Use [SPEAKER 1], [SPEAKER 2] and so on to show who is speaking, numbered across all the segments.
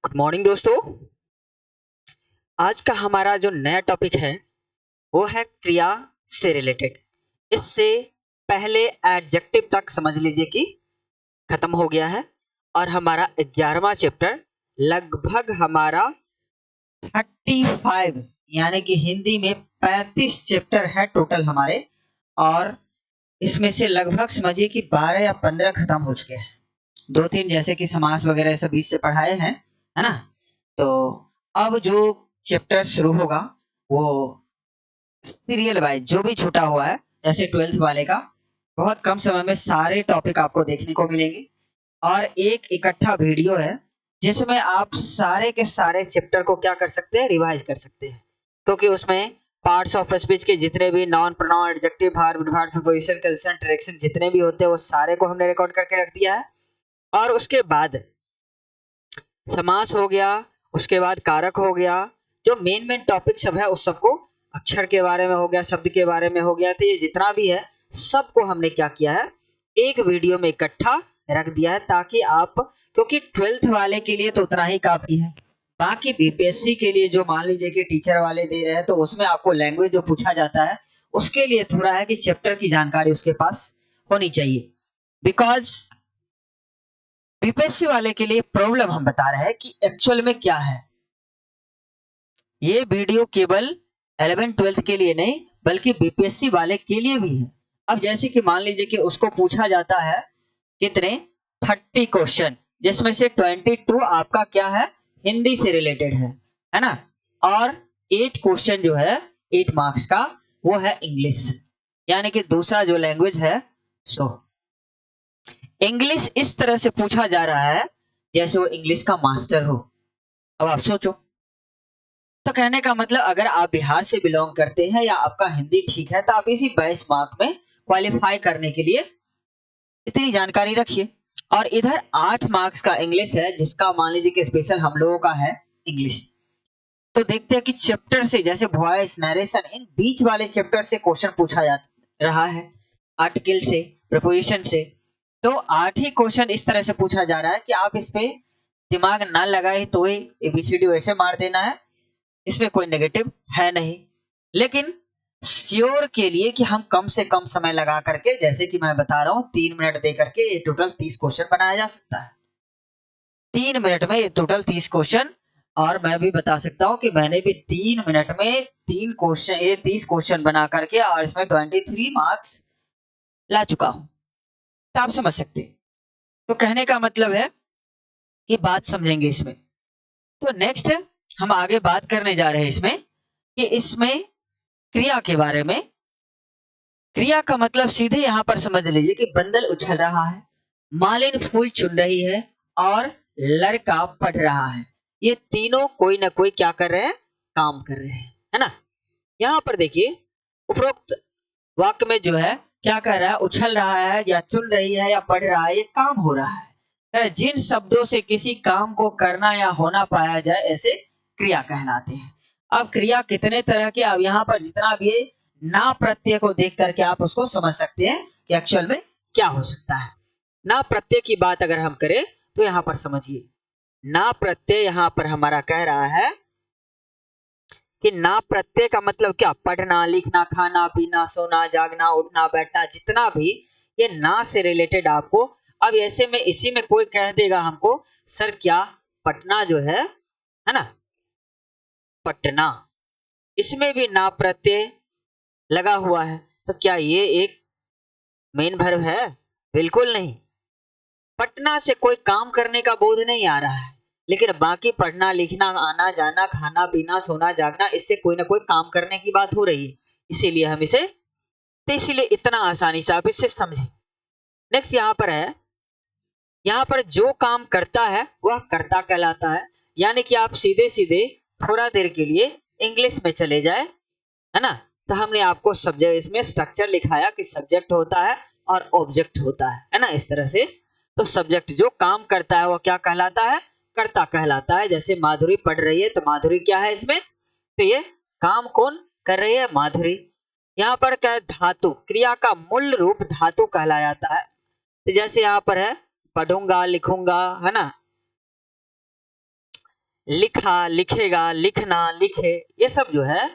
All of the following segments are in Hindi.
[SPEAKER 1] गुड मॉर्निंग दोस्तों। आज का हमारा जो नया टॉपिक है वो है क्रिया से रिलेटेड। इससे पहले एडजेक्टिव तक समझ लीजिए कि खत्म हो गया है और हमारा 11वां चैप्टर लगभग हमारा 35 यानी कि हिंदी में 35 चैप्टर है टोटल हमारे। और इसमें से लगभग समझिए कि 12 या 15 खत्म हो चुके हैं। 2-3 जैसे कि समास वगैरह सब बीच से पढ़ाए हैं, है ना। तो अब जो चैप्टर शुरू होगा वो सीरियल वाइज जो भी छूटा हुआ है, जैसे 12th वाले का बहुत कम समय में सारे टॉपिक आपको देखने को मिलेंगे और एक इकट्ठा वीडियो है जिसमें आप सारे के सारे चैप्टर को क्या कर सकते हैं, रिवाइज कर सकते हैं। क्योंकि उसमें पार्ट्स ऑफ स्पीच के जितने भी noun pronoun adjective verb adverb preposition concern direction जितने भी होते हैं वो सारे को हमने रिकॉर्ड करके रख दिया है। और उसके बाद समास हो गया, उसके बाद कारक हो गया, जो मेन मेन टॉपिक सब है उस सबको, अक्षर के बारे में हो गया, शब्द के बारे में हो गया, तो ये जितना भी है सबको हमने क्या किया है, एक वीडियो में इकट्ठा रख दिया है ताकि आप, क्योंकि 12th वाले के लिए तो उतना ही काफी है। बाकी बीपीएससी के लिए जो मान लीजिए कि टीचर वाले दे रहे हैं तो उसमें आपको लैंग्वेज जो पूछा जाता है उसके लिए थोड़ा है कि चैप्टर की जानकारी उसके पास होनी चाहिए। बिकॉज बीपीएससी वाले के लिए प्रॉब्लम हम बता रहे हैं कि एक्चुअल में क्या है। ये वीडियो केवल 11th-12th के लिए नहीं बल्कि बीपीएससी वाले के लिए भी है। अब जैसे कि मान लीजिए कि उसको पूछा जाता है कितने 30 क्वेश्चन, जिसमें से 22 आपका क्या है, हिंदी से रिलेटेड है ना। और 8 क्वेश्चन जो है 8 मार्क्स का वो है इंग्लिश, यानी कि दूसरा जो लैंग्वेज है। सो इंग्लिश इस तरह से पूछा जा रहा है जैसे वो इंग्लिश का मास्टर हो। अब आप सोचो, तो कहने का मतलब अगर आप बिहार से बिलोंग करते हैं या आपका हिंदी ठीक है तो आप इसी 22 मार्क में क्वालिफाई करने के लिए इतनी जानकारी रखिए। और इधर 8 मार्क्स का इंग्लिश है जिसका मान लीजिए कि स्पेशल हम लोगों का है इंग्लिश। तो देखते हैं कि चैप्टर से, जैसे वॉइस नरेशन, इन बीच वाले चैप्टर से क्वेश्चन पूछा जा रहा है, आर्टिकल से, प्रपोजिशन से। तो 8 ही क्वेश्चन इस तरह से पूछा जा रहा है कि आप इस पे दिमाग ना लगाए तो ही एबीसीडी वैसे मार देना है, इसमें कोई नेगेटिव है नहीं। लेकिन श्योर के लिए कि हम कम से कम समय लगा करके, जैसे कि मैं बता रहा हूं 3 मिनट दे करके ये टोटल 30 क्वेश्चन बनाया जा सकता है। 3 मिनट में ये टोटल 30 क्वेश्चन। और मैं भी बता सकता हूं कि मैंने भी 3 मिनट में 3 क्वेश्चन, ये 30 क्वेश्चन बना करके और इसमें 23 मार्क्स ला चुका हूं। तो आप समझ सकते हैं। तो कहने का मतलब है कि बात समझेंगे इसमें। तो नेक्स्ट हम आगे बात करने जा रहे हैं इसमें कि इसमें क्रिया के बारे में। क्रिया का मतलब सीधे यहां पर समझ लीजिए कि बंदल उछल रहा है, मालिन फूल चुन रही है और लड़का पढ़ रहा है। ये तीनों कोई ना कोई क्या कर रहे हैं, काम कर रहे हैं, है ना। यहां पर देखिए उपरोक्त वाक्य में जो है क्या कर रहा है, उछल रहा है या चुन रही है या पढ़ रहा है, ये काम हो रहा है। जिन शब्दों से किसी काम को करना या होना पाया जाए ऐसे क्रिया कहलाते हैं। अब क्रिया कितने तरह के, अब यहाँ पर जितना भी ना प्रत्यय को देख करके आप उसको समझ सकते हैं कि एक्चुअल में क्या हो सकता है। ना प्रत्यय की बात अगर हम करें तो यहाँ पर समझिए, ना प्रत्यय यहाँ पर हमारा कह रहा है कि ना प्रत्यय का मतलब क्या, पढ़ना, लिखना, खाना, पीना, सोना, जागना, उठना, बैठना, जितना भी ये ना से रिलेटेड आपको। अब ऐसे में इसी में कोई कह देगा हमको सर क्या पटना जो है ना, पटना, इसमें भी ना प्रत्यय लगा हुआ है, तो क्या ये एक मेन वर्ब है? बिल्कुल नहीं। पटना से कोई काम करने का बोध नहीं आ रहा है, लेकिन बाकी पढ़ना, लिखना, आना जाना, खाना पीना, सोना जागना, इससे कोई ना कोई काम करने की बात हो रही है, इसीलिए हम इसे, तो इसीलिए इतना आसानी से आप इसे समझे। नेक्स्ट यहाँ पर है, यहाँ पर जो काम करता है वह कर्ता कहलाता है। यानी कि आप सीधे सीधे थोड़ा देर के लिए इंग्लिश में चले जाए, है ना। तो हमने आपको सब्जेक्ट, इसमें स्ट्रक्चर लिखाया कि सब्जेक्ट होता है और ऑब्जेक्ट होता है ना, इस तरह से। तो सब्जेक्ट जो काम करता है वो क्या कहलाता है, कर्ता कहलाता है। जैसे माधुरी पढ़ रही है तो माधुरी क्या है इसमें, तो ये काम कौन कर रही है, माधुरी। यहाँ पर क्या है, धातु, क्रिया का मूल रूप धातु कहलाया जाता है। तो जैसे यहाँ पर है पढ़ूंगा, लिखूंगा, है ना, लिखा, लिखेगा, लिखना, लिखे, ये सब जो है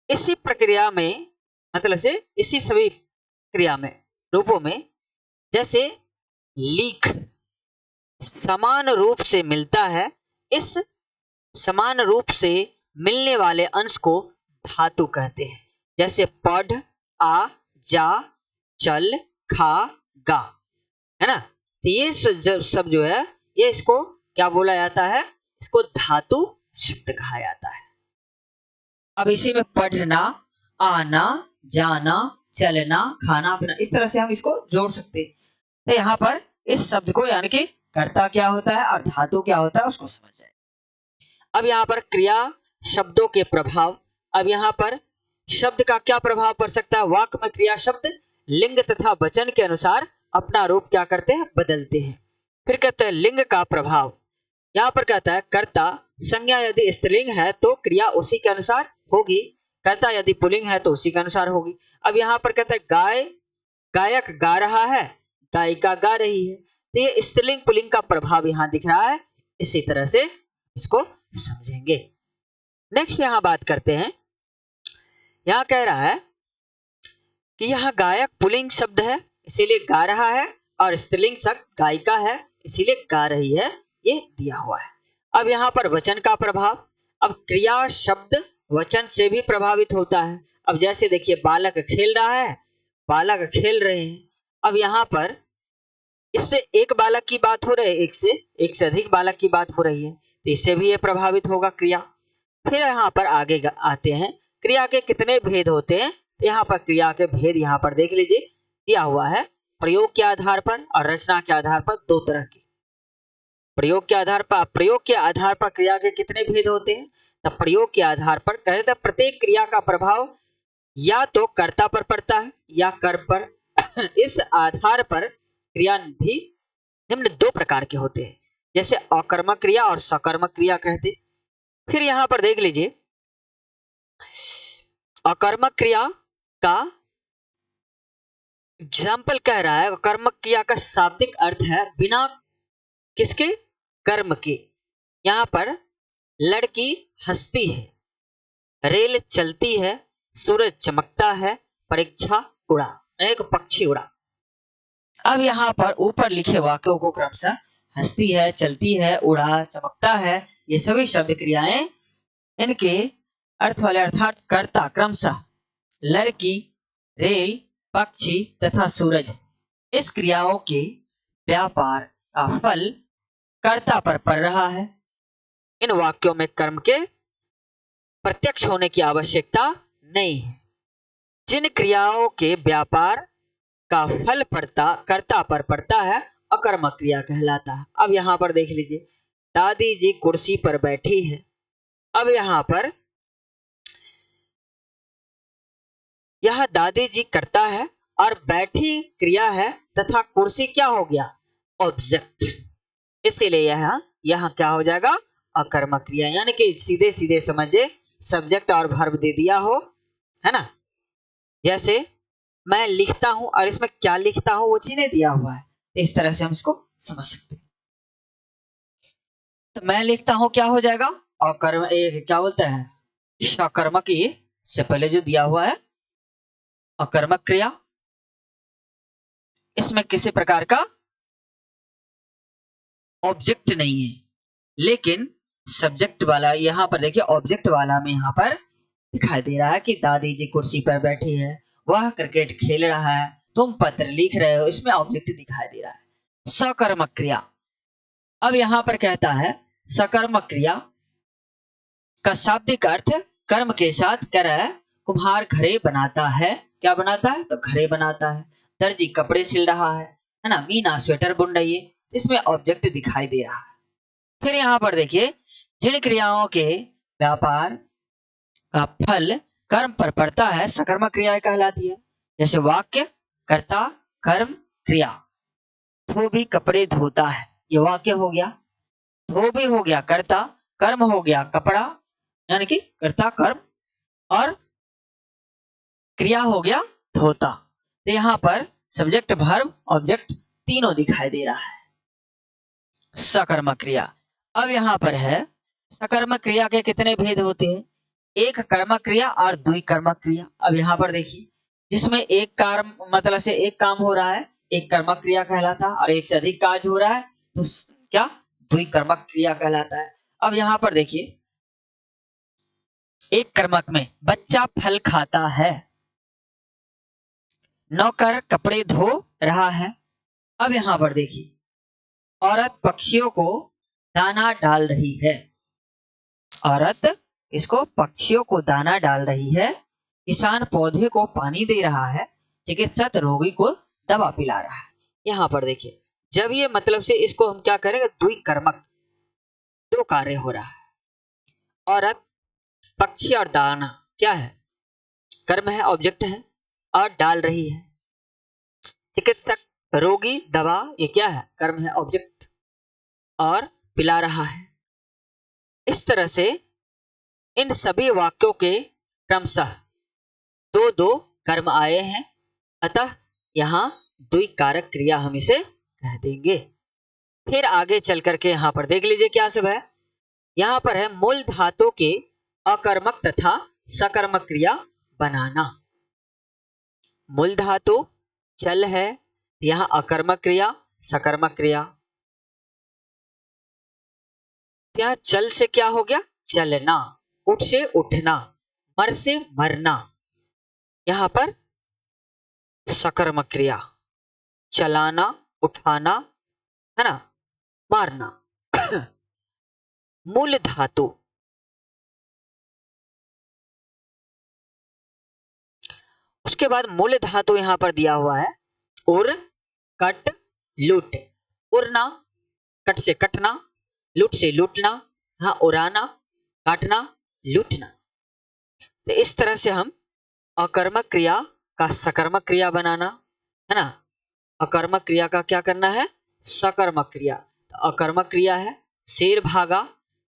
[SPEAKER 1] इसी प्रक्रिया में, मतलब से इसी सभी क्रिया में, रूपों में, जैसे लीख समान रूप से मिलता है, इस समान रूप से मिलने वाले अंश को धातु कहते हैं। जैसे पढ़, आ, जा, चल, खा, गा, है ना। तो ये सब जो है, ये इसको क्या बोला जाता है, इसको धातु शब्द कहा जाता है। अब इसी में पढ़ना, आना, जाना, चलना, खाना, पीना, इस तरह से हम इसको जोड़ सकते हैं। तो यहाँ पर इस शब्द को, यानी कि कर्ता क्या होता है और धातु क्या होता है, उसको समझ जाए। अब यहाँ पर क्रिया शब्दों के प्रभाव। अब यहाँ पर शब्द का क्या प्रभाव पड़ सकता है, वाक्य में क्रिया शब्द लिंग तथा वचन के अनुसार अपना रूप क्या करते हैं, बदलते हैं। फिर कहते हैं लिंग का प्रभाव। यहाँ पर कहता है कर्ता संज्ञा यदि स्त्रीलिंग है तो क्रिया उसी के अनुसार होगी, कर्ता यदि पुल्लिंग है तो उसी के अनुसार होगी। अब यहाँ पर कहता है गाय, गायक गा रहा है, गायिका गा रही है। तो ये स्त्रीलिंग पुल्लिंग का प्रभाव यहाँ दिख रहा है। इसी तरह से इसको समझेंगे। नेक्स्ट यहाँ बात करते हैं। यहाँ कह रहा है कि यहाँ गायक पुल्लिंग शब्द है इसीलिए गा रहा है, और स्त्रीलिंग शब्द गायिका है इसीलिए गा रही है, ये दिया हुआ है। अब यहाँ पर वचन का प्रभाव। अब क्रिया शब्द वचन से भी प्रभावित होता है। अब जैसे देखिए बालक खेल रहा है, बालक खेल रहे हैं। अब यहाँ पर इससे एक बालक की बात हो रही है, एक से अधिक बालक की बात हो रही है, तो इससे भी ये प्रभावित होगा क्रिया। फिर यहाँ पर आगे आते हैं, क्रिया के कितने भेद होते हैं। यहाँ पर क्रिया के भेद यहाँ पर देख लीजिए दिया हुआ है। प्रयोग के आधार पर और रचना के आधार पर दो तरह की। प्रयोग के आधार पर क्रिया के कितने भेद होते हैं, तो प्रयोग के आधार पर कहते हैं प्रत्येक क्रिया का प्रभाव या तो कर्ता पर पड़ता है या कर्म पर। इस आधार पर क्रिया भी निम्न दो प्रकार के होते हैं, जैसे अकर्मक क्रिया और सकर्मक क्रिया कहते। फिर यहां पर देख लीजिए अकर्मक क्रिया का एग्जाम्पल कह रहा है। अकर्मक क्रिया का शाब्दिक अर्थ है बिना किसके, कर्म के। यहां पर लड़की हंसती है, रेल चलती है, सूरज चमकता है, परीक्षा उड़ा, एक पक्षी उड़ा। अब यहाँ पर ऊपर लिखे वाक्यों को क्रमशः हंसती है, चलती है, उड़ा, चमकता है, ये सभी शब्द क्रियाएं, इनके अर्थ वाले अर्थात कर्ता क्रमशः लड़की, रेल, पक्षी तथा सूरज, इस क्रियाओं के व्यापार का फल कर्ता पर पड़ रहा है। इन वाक्यों में कर्म के प्रत्यक्ष होने की आवश्यकता नहीं है। जिन क्रियाओं के व्यापार का फल कर्ता पर पड़ता है अकर्मक क्रिया कहलाता है। अब यहाँ पर देख लीजिए दादी जी कुर्सी पर बैठी है। अब यहाँ पर यह दादी जी करता है और बैठी क्रिया है तथा कुर्सी क्या हो गया, ऑब्जेक्ट। इसीलिए यहाँ क्या हो जाएगा, अकर्मक क्रिया। यानी कि सीधे सीधे समझे सब्जेक्ट और वर्ब दे दिया हो, है ना। जैसे मैं लिखता हूं और इसमें क्या लिखता हूं वो चीजें दिया हुआ है, तो इस तरह से हम इसको समझ सकते हैं। तो मैं लिखता हूं क्या हो जाएगा, अकर्म, क्या बोलते हैं, सकर्मक, ये से पहले जो दिया हुआ है अकर्मक क्रिया। इसमें किसी प्रकार का ऑब्जेक्ट नहीं है, लेकिन सब्जेक्ट वाला यहां पर देखिए ऑब्जेक्ट वाला में यहां पर दिखाई दे रहा है कि दादी जी कुर्सी पर बैठी है, वह क्रिकेट खेल रहा है, तुम पत्र लिख रहे हो, इसमें ऑब्जेक्ट दिखाई दे रहा है। सकर्मक क्रिया। अब यहां पर कहता है सकर्मक क्रिया का शाब्दिक अर्थ कर्म के साथ कह रहा है कुम्हार घड़े बनाता है, क्या बनाता है, तो घड़े बनाता है। दर्जी कपड़े सिल रहा है ना। मीना स्वेटर बुन रही है, इसमें ऑब्जेक्ट दिखाई दे रहा है। फिर यहाँ पर देखिए जिन क्रियाओं के व्यापार का फल कर्म पर पड़ता है सकर्मक क्रियाएं कहलाती है। जैसे वाक्य कर्ता कर्म क्रिया, धोबी कपड़े धोता है, ये वाक्य हो गया। धोबी हो गया कर्ता, कर्म हो गया कपड़ा, यानी कि कर्ता कर्म, और क्रिया हो गया धोता। तो यहाँ पर सब्जेक्ट वर्ब ऑब्जेक्ट तीनों दिखाई दे रहा है। सकर्मक क्रिया। अब यहाँ पर है सकर्मक क्रिया के कितने भेद होते हैं, एक कर्मक क्रिया और द्विकर्मक क्रिया। अब यहाँ पर देखिए, जिसमें एक कर्म मतलब से एक काम हो रहा है, एक कर्मक क्रिया कहलाता है, और एक से अधिक कार्य हो रहा है तो क्या द्विकर्मक क्रिया कहलाता है। अब यहाँ पर देखिए, एक कर्मक में बच्चा फल खाता है, नौकर कपड़े धो रहा है। अब यहाँ पर देखिए, औरत पक्षियों को दाना डाल रही है, औरत इसको पक्षियों को दाना डाल रही है, किसान पौधे को पानी दे रहा है, चिकित्सक रोगी को दवा पिला रहा है। यहाँ पर देखिए, जब ये मतलब से इसको हम क्या करेंगे, द्विकर्मक, दो कार्य हो रहा है। औरत, पक्षी और दाना क्या है, कर्म है, ऑब्जेक्ट है, और डाल रही है। चिकित्सक, रोगी, दवा, ये क्या है, कर्म है, ऑब्जेक्ट, और पिला रहा है। इस तरह से इन सभी वाक्यों के क्रमशः दो दो कर्म आए हैं, अतः यहां द्विकारक क्रिया हम इसे कह देंगे। फिर आगे चल करके यहां पर देख लीजिए क्या सब है। यहां पर है मूल धातु के अकर्मक तथा सकर्मक क्रिया बनाना। मूल धातु चल है, यहां अकर्मक क्रिया, सकर्मक क्रिया। यहाँ चल से क्या हो गया, चलना, उठ से उठना, मर से मरना। यहां पर सकर्मक क्रिया, चलाना, उठाना, है ना, मारना। मूल धातु, उसके बाद मूल धातु यहां पर दिया हुआ है उर, कट, लूट। उड़ना, कट से कटना, लूट से लूटना, हाँ उड़ाना, काटना, लूटना। तो इस तरह से हम अकर्मक क्रिया का सकर्मक क्रिया बनाना, है ना, अकर्मक क्रिया का क्या करना है, सकर्मक क्रिया। तो अकर्मक क्रिया है, शेर भागा,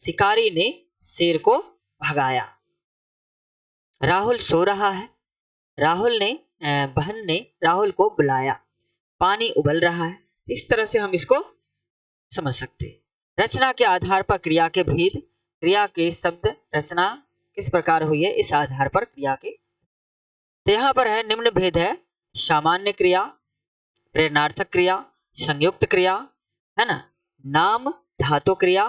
[SPEAKER 1] शिकारी ने शेर को भगाया। राहुल सो रहा है, राहुल ने बहन ने राहुल को बुलाया। पानी उबल रहा है। इस तरह से हम इसको समझ सकते हैं। रचना के आधार पर क्रिया के भेद, क्रिया के शब्द रचना किस प्रकार हुई है, इस आधार पर क्रिया के। तो यहां पर है निम्न भेद है, सामान्य क्रिया, प्रेरणार्थक क्रिया, संयुक्त क्रिया, है ना, नाम धातु क्रिया,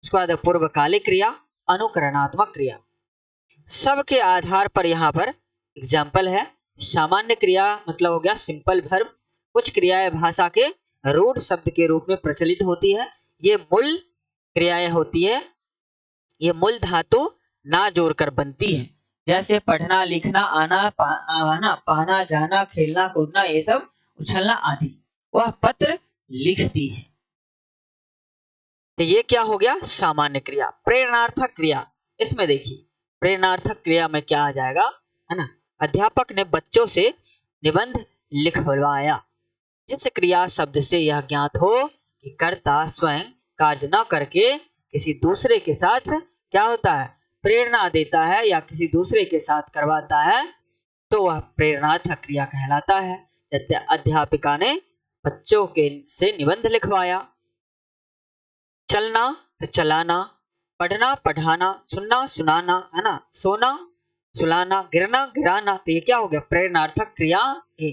[SPEAKER 1] उसके बाद पूर्वकालिक क्रिया, अनुकरणात्मक क्रिया। सबके आधार पर यहाँ पर एग्जाम्पल है। सामान्य क्रिया मतलब हो गया सिंपल वर्ब। कुछ क्रियाएं भाषा के रूढ़ शब्द के रूप में प्रचलित होती है, ये मूल क्रियाएं होती है, ये मूल धातु ना जोड़कर बनती है। जैसे पढ़ना, लिखना, आना, पाना, जाना, खेलना, कूदना, ये सब, उछलना आदि। वह पत्र लिखती है। तो ये क्या हो गया, सामान्य क्रिया। प्रेरणार्थक क्रिया, इसमें देखिए प्रेरणार्थक क्रिया में क्या आ जाएगा, है ना, अध्यापक ने बच्चों से निबंध लिखवाया। जिस क्रिया शब्द से यह ज्ञात हो कि कर्ता स्वयं कार्य न करके किसी दूसरे के साथ क्या होता है, प्रेरणा देता है या किसी दूसरे के साथ करवाता है, तो वह प्रेरणार्थक क्रिया कहलाता है। जैसे अध्यापिका ने बच्चों के से निबंध लिखवाया। चलना तो चलाना, पढ़ना पढ़ाना, सुनना सुनाना, है ना, सोना सुलाना, गिरना गिराना। तो ये क्या हो गया, प्रेरणार्थक क्रिया है।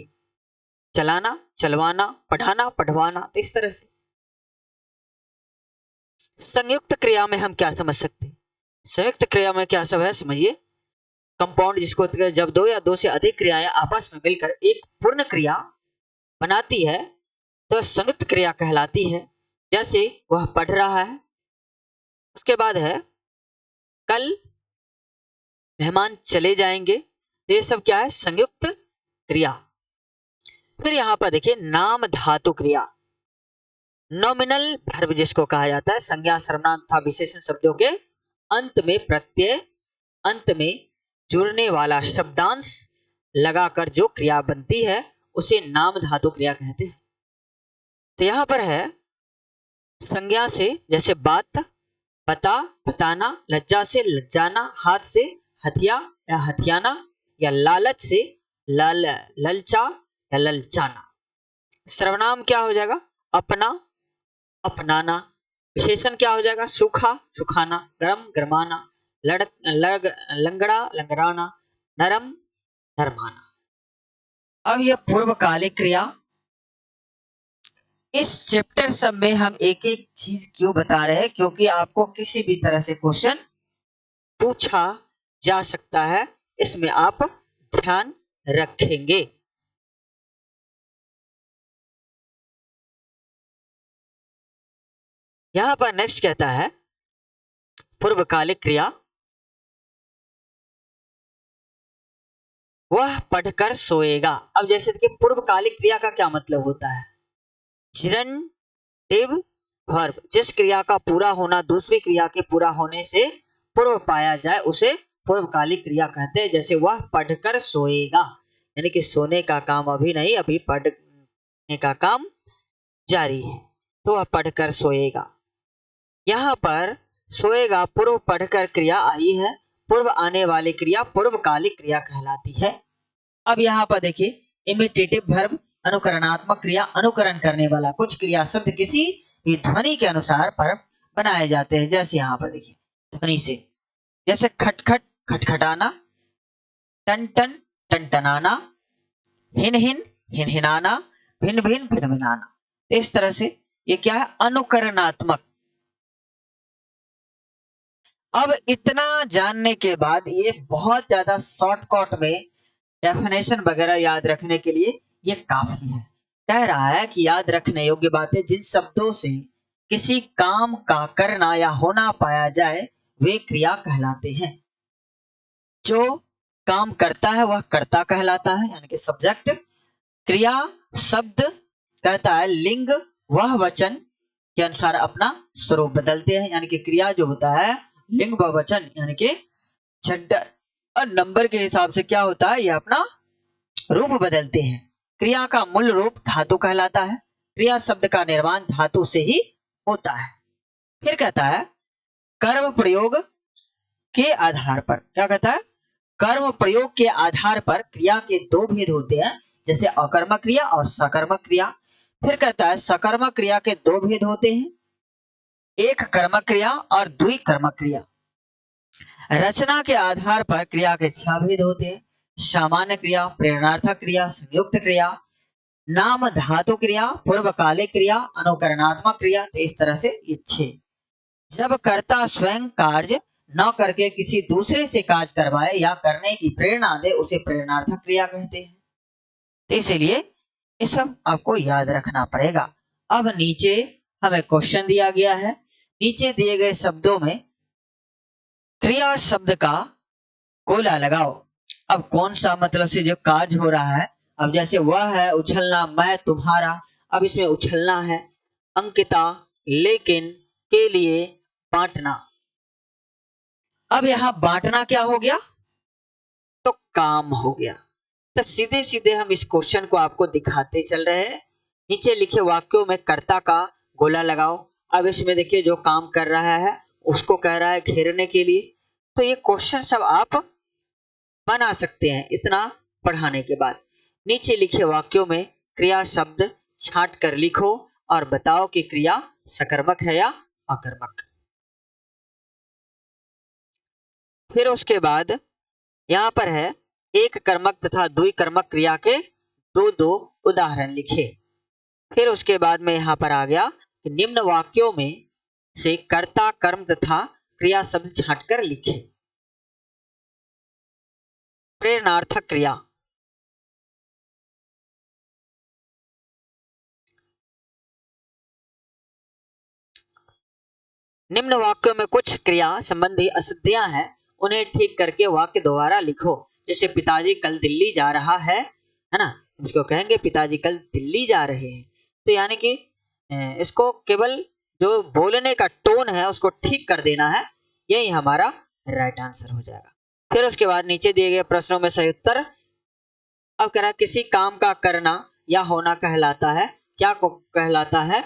[SPEAKER 1] चलाना, चलवाना, पढ़ाना, पढ़वाना। तो इस तरह से संयुक्त क्रिया में हम क्या समझ सकते हैं, संयुक्त क्रिया में क्या सब है समझिए। कंपाउंड, जिसको जब दो या दो से अधिक क्रियाएं आपस में मिलकर एक पूर्ण क्रिया बनाती है तो संयुक्त क्रिया कहलाती है। जैसे वह पढ़ रहा है, उसके बाद है कल मेहमान चले जाएंगे। ये सब क्या है, संयुक्त क्रिया। फिर यहां पर देखिए नाम धातु क्रिया, नॉमिनल वर्ब जिसको कहा जाता है, संज्ञा सर्वनाम तथा विशेषण शब्दों के अंत में प्रत्यय, अंत में जुड़ने वाला शब्दांश लगाकर जो क्रिया बनती है उसे नाम धातु क्रिया कहते हैं। तो यहां पर है संज्ञा से, जैसे बात, पता, बताना, लज्जा से लज्जाना, हाथ से हथिया या हथियाना, या लालच से ललचा या ललचाना। सर्वनाम क्या हो जाएगा, अपना, अपनाना, विशेषण क्या हो जाएगा? सूखा सुखाना, गर्म गरमाना, लंगड़ा लंगड़ाना, नरम नरमाना। अब यह पूर्वकालिक क्रिया, इस चैप्टर सब में हम एक एक चीज क्यों बता रहे हैं? क्योंकि आपको किसी भी तरह से क्वेश्चन पूछा जा सकता है, इसमें आप ध्यान रखेंगे। यहां पर नेक्स्ट कहता है पूर्वकालिक क्रिया, वह पढ़कर सोएगा। अब जैसे कि पूर्वकालिक क्रिया का क्या मतलब होता है? चिरंजीव वर्ब, जिस क्रिया का पूरा होना दूसरी क्रिया के पूरा होने से पूर्व पाया जाए उसे पूर्वकालिक क्रिया कहते हैं। जैसे वह पढ़कर सोएगा, यानी कि सोने का काम अभी नहीं, अभी पढ़ने का काम जारी है, तो वह पढ़कर सोएगा। यहाँ पर सोएगा पूर्व पढ़कर क्रिया आई है, पूर्व आने वाली क्रिया पूर्वकालिक क्रिया कहलाती है। अब यहाँ पर देखिए इमिटेटिव वर्ब, अनुकरणात्मक क्रिया, अनुकरण करने वाला। कुछ क्रिया शब्द किसी भी ध्वनि के अनुसार पर बनाए जाते हैं। जैसे यहाँ पर देखिए ध्वनि से, जैसे खटखट खटखटाना, टन टन टनटनाना, हिन हिन हिनहिनाना, भिन भिन भिनभिनाना। इस तरह से ये क्या है? अनुकरणात्मक। अब इतना जानने के बाद ये बहुत ज्यादा शॉर्टकट में डेफिनेशन वगैरह याद रखने के लिए ये काफी है। कह रहा है कि याद रखने योग्य बातें, जिन शब्दों से किसी काम का करना या होना पाया जाए वे क्रिया कहलाते हैं। जो काम करता है वह कर्ता कहलाता है, यानी कि सब्जेक्ट। क्रिया शब्द कहता है लिंग, वह वचन के अनुसार अपना स्वरूप बदलते हैं, यानी कि क्रिया जो होता है लिंग व वचन यानी कि जेंडर और नंबर के हिसाब से क्या होता है? ये अपना रूप बदलते हैं। क्रिया का मूल रूप धातु कहलाता है। क्रिया शब्द का निर्माण धातु से ही होता है। फिर कहता है कर्म प्रयोग के आधार पर, क्या कहता है? कर्म प्रयोग के आधार पर क्रिया के दो भेद होते हैं, जैसे अकर्मक क्रिया और सकर्मक क्रिया। फिर कहता है सकर्मक क्रिया के दो भेद होते हैं, एक कर्मक क्रिया और द्वि कर्मक क्रिया। रचना के आधार पर क्रिया के 6 भेद होते हैं, सामान्य क्रिया, प्रेरणार्थक क्रिया, संयुक्त क्रिया, नाम धातु क्रिया, पूर्वकालिक क्रिया, अनुकरणात्मक क्रिया। तो इस तरह से ये 6। जब कर्ता स्वयं कार्य न करके किसी दूसरे से कार्य करवाए या करने की प्रेरणा दे उसे प्रेरणार्थक क्रिया कहते हैं। तो इसीलिए ये सब आपको याद रखना पड़ेगा। अब नीचे हमें क्वेश्चन दिया गया है, नीचे दिए गए शब्दों में क्रिया शब्द का गोला लगाओ। अब कौन सा मतलब से जो कार्य हो रहा है, अब जैसे वह है उछलना, मैं तुम्हारा, अब इसमें उछलना है, अंकिता, लेकिन, के लिए, बांटना। अब यहां बांटना क्या हो गया? तो काम हो गया। तो सीधे सीधे हम इस क्वेश्चन को आपको दिखाते चल रहे हैं। नीचे लिखे वाक्यों में कर्ता का गोला लगाओ। अब इसमें देखिए जो काम कर रहा है उसको कह रहा है घेरने के लिए। तो ये क्वेश्चन सब आप बना सकते हैं इतना पढ़ाने के बाद। नीचे लिखे वाक्यों में क्रिया शब्द छांट कर लिखो और बताओ कि क्रिया सकर्मक है या अकर्मक। फिर उसके बाद यहां पर है एक कर्मक तथा द्वि कर्मक क्रिया के दो दो उदाहरण लिखे। फिर उसके बाद में यहां पर आ गया कि निम्न वाक्यों में से कर्ता कर्म तथा क्रिया शब्द छांटकर लिखे। प्रेरणार्थक क्रिया, निम्न वाक्यों में कुछ क्रिया संबंधी अशुद्धियां हैं, उन्हें ठीक करके वाक्य दोबारा लिखो। जैसे पिताजी कल दिल्ली जा रहा है ना, उसको कहेंगे पिताजी कल दिल्ली जा रहे हैं। तो यानी कि इसको केवल जो बोलने का टोन है उसको ठीक कर देना है, यही हमारा राइट आंसर हो जाएगा। फिर उसके बाद नीचे दिए गए प्रश्नों में सही उत्तर। अब कह रहा है किसी काम का करना या होना कहलाता है, क्या को कहलाता है?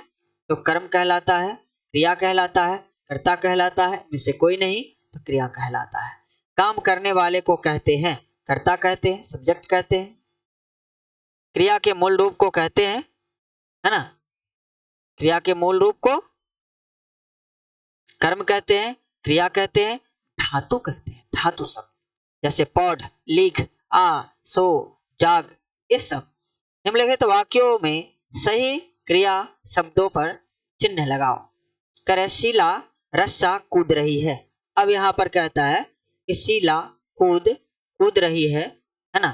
[SPEAKER 1] तो कर्म कहलाता है, क्रिया कहलाता है, कर्ता कहलाता है, में से कोई नहीं तो क्रिया कहलाता है। काम करने वाले को कहते हैं कर्ता कहते हैं, सब्जेक्ट कहते हैं। क्रिया के मूल रूप को कहते हैं, है ना, क्रिया के मूल रूप को कर्म कहते हैं, क्रिया कहते हैं, धातु कहते हैं, धातु शब्द जैसे पढ़, लिख, आ, सो, जाग, ये सब। निम्नलिखित वाक्यों में सही क्रिया शब्दों पर चिन्ह लगाओ। करे शीला रस्सा कूद रही है। अब यहाँ पर कहता है कि शीला कूद रही है ना।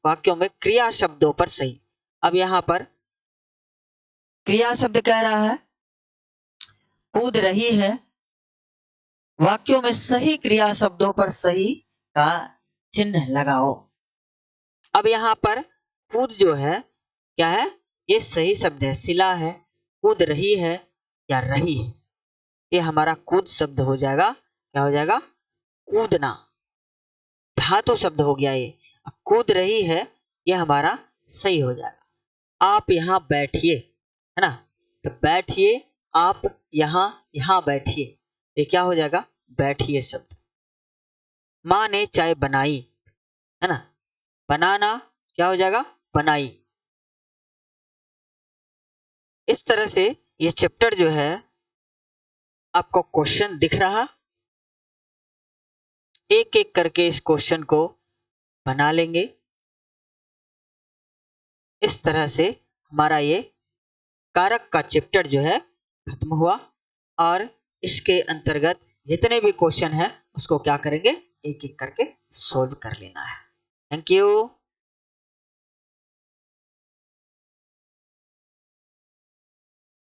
[SPEAKER 1] वाक्यों में क्रिया शब्दों पर सही। अब यहाँ पर क्रिया शब्द कह रहा है कूद रही है, वाक्यों में सही क्रिया शब्दों पर सही का चिन्ह लगाओ। अब यहाँ पर कूद जो है क्या है, ये सही शब्द है, शिला है, कूद रही है या रही है, ये हमारा कूद शब्द हो जाएगा। क्या हो जाएगा, कूदना, धातु शब्द हो गया ये। अब कूद रही है ये हमारा सही हो जाएगा। आप यहाँ बैठिए, है ना, तो बैठिए, आप यहाँ बैठिए, ये क्या हो जाएगा, बैठिए शब्द। माँ ने चाय बनाई, है ना, बनाना क्या हो जाएगा, बनाई। इस तरह से ये चैप्टर जो है आपको क्वेश्चन दिख रहा, एक एक करके इस क्वेश्चन को बना लेंगे। इस तरह से हमारा ये कारक का चैप्टर जो है खत्म हुआ और इसके अंतर्गत जितने भी क्वेश्चन है उसको क्या करेंगे, एक एक करके सोल्व कर लेना है। Thank you.